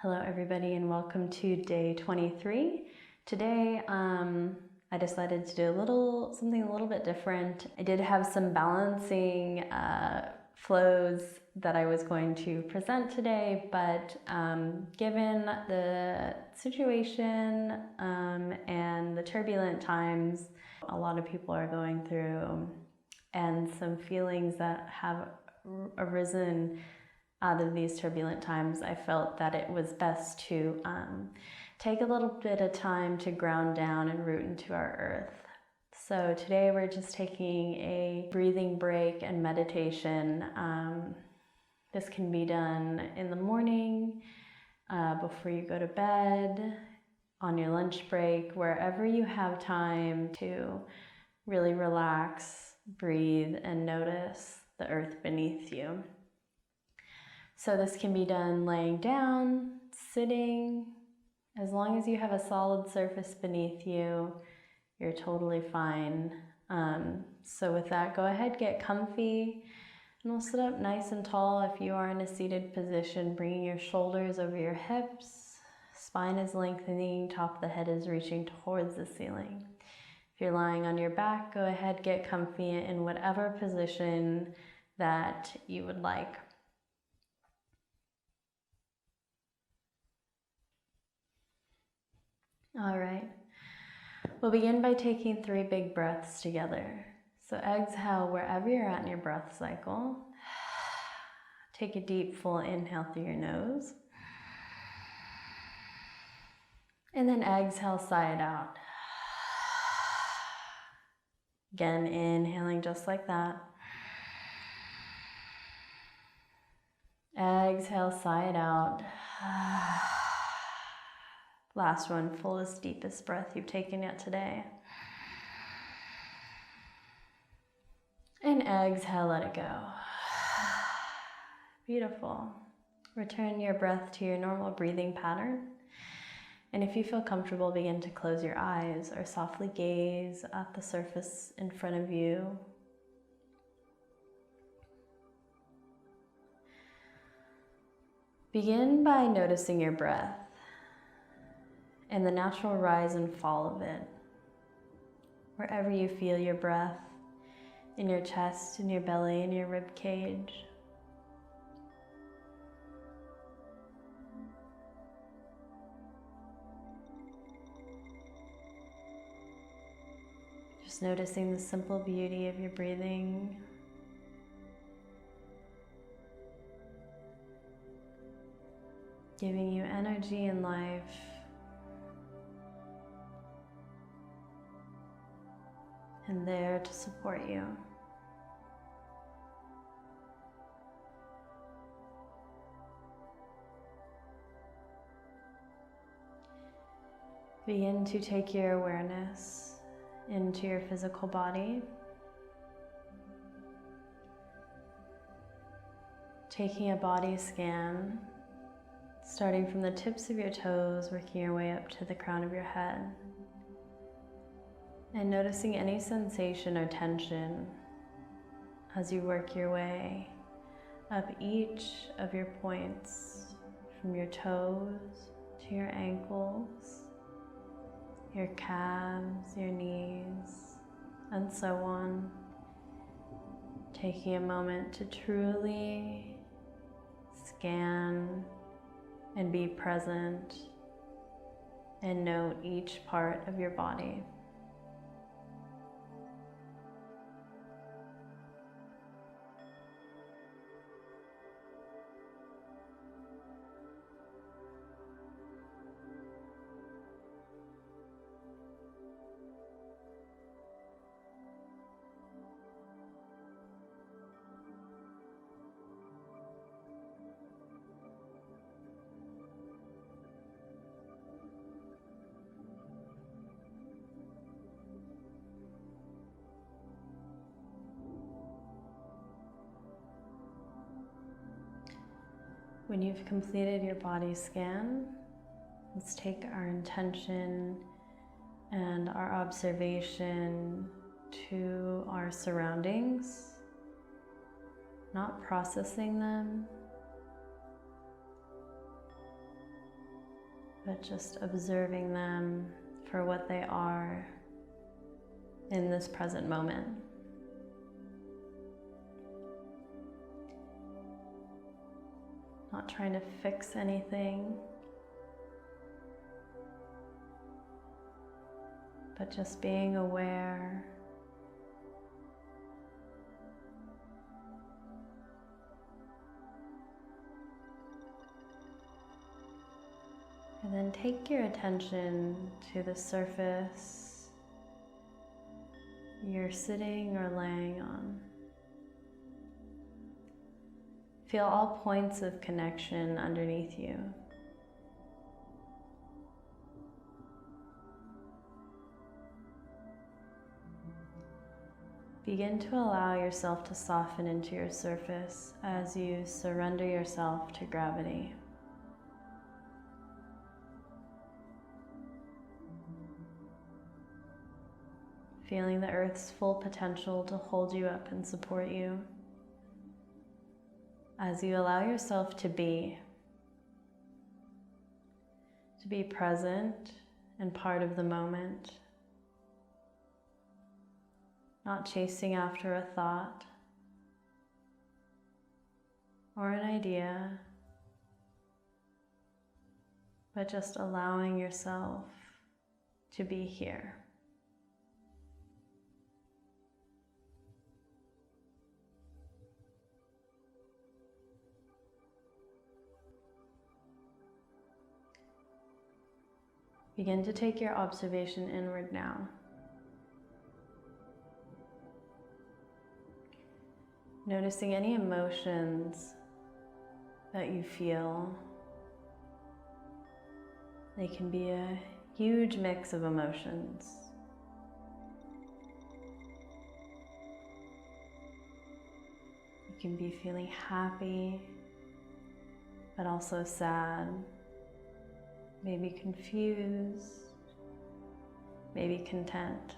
Hello everybody and welcome to day 23. Today I decided to do something a little bit different. I did have some balancing flows that I was going to present today, but given the situation and the turbulent times a lot of people are going through and some feelings that have arisen out of these turbulent times, I felt that it was best to take a little bit of time to ground down and root into our earth. So today we're just taking a breathing break and meditation. This can be done in the morning, before you go to bed, on your lunch break, wherever you have time to really relax, breathe, and notice the earth beneath you. So this can be done laying down, sitting. As long as you have a solid surface beneath you, you're totally fine. So with that, go ahead, get comfy, and we'll sit up nice and tall. If you are in a seated position, bringing your shoulders over your hips, spine is lengthening, top of the head is reaching towards the ceiling. If you're lying on your back, go ahead, get comfy in whatever position that you would like. All right, we'll begin by taking 3 big breaths together. So exhale wherever you're at in your breath cycle. Take a deep, full inhale through your nose. And then exhale, sigh it out. Again, inhaling just like that. Exhale, sigh it out. Last one, fullest, deepest breath you've taken yet today. And exhale, let it go. Beautiful. Return your breath to your normal breathing pattern. And if you feel comfortable, begin to close your eyes or softly gaze at the surface in front of you. Begin by noticing your breath and the natural rise and fall of it. Wherever you feel your breath, in your chest, in your belly, in your rib cage. Just noticing the simple beauty of your breathing. Giving you energy and life. And there to support you. Begin to take your awareness into your physical body. Taking a body scan, starting from the tips of your toes, working your way up to the crown of your head. And noticing any sensation or tension as you work your way up each of your points, from your toes to your ankles, your calves, your knees, and so on. Taking a moment to truly scan and be present and note each part of your body. When you've completed your body scan, let's take our intention and our observation to our surroundings, not processing them, but just observing them for what they are in this present moment. Not trying to fix anything, but just being aware. And then take your attention to the surface you're sitting or laying on. Feel all points of connection underneath you. Begin to allow yourself to soften into your surface as you surrender yourself to gravity. Feeling the earth's full potential to hold you up and support you as you allow yourself to be present and part of the moment, not chasing after a thought or an idea, but just allowing yourself to be here. Begin to take your observation inward now. Noticing any emotions that you feel. They can be a huge mix of emotions. You can be feeling happy, but also sad. Maybe confused, maybe content.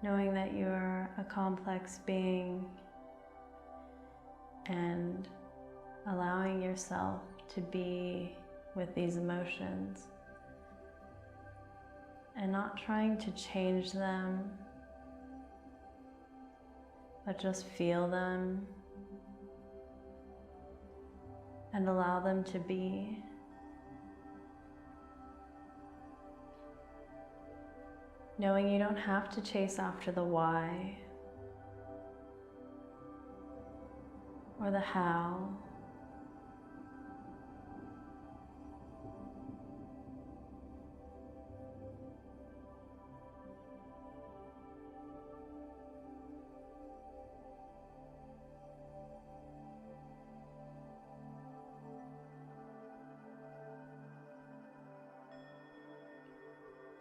Knowing that you're a complex being and allowing yourself to be with these emotions. And not trying to change them, but just feel them and allow them to be. Knowing you don't have to chase after the why or the how.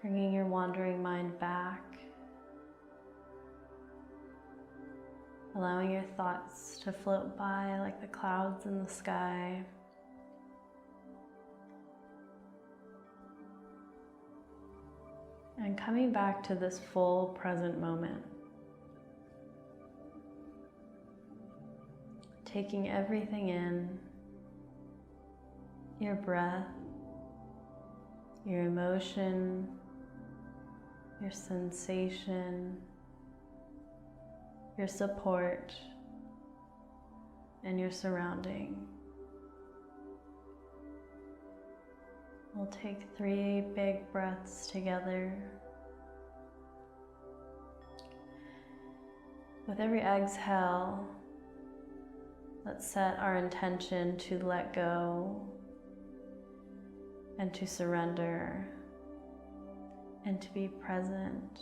Bringing your wandering mind back, allowing your thoughts to float by like the clouds in the sky. And coming back to this full present moment. Taking everything in, your breath, your emotion, your sensation, your support, and your surrounding. We'll take 3 big breaths together. With every exhale, let's set our intention to let go and to surrender and to be present.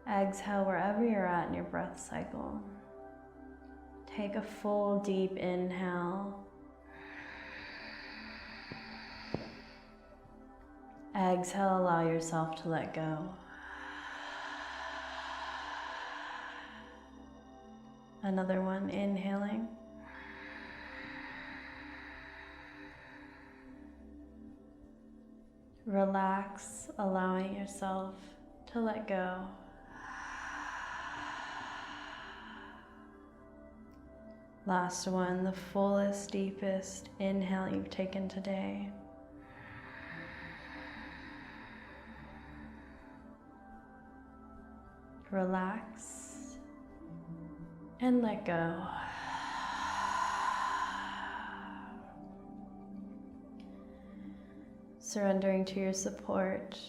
Exhale wherever you're at in your breath cycle. Take a full deep inhale. Exhale, allow yourself to let go. Another one, inhaling. Relax, allowing yourself to let go. Last one, the fullest, deepest inhale you've taken today. Relax and let go. Surrendering to your support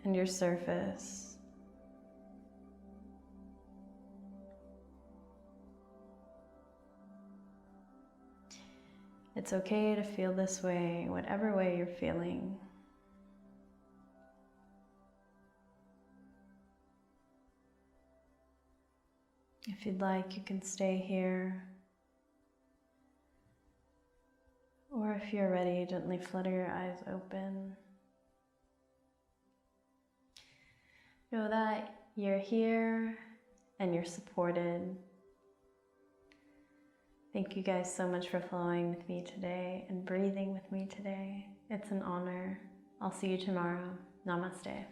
and your surface. It's okay to feel this way, whatever way you're feeling. If you'd like, you can stay here. Or if you're ready, gently flutter your eyes open. Know that you're here and you're supported. Thank you guys so much for flowing with me today and breathing with me today. It's an honor. I'll see you tomorrow. Namaste.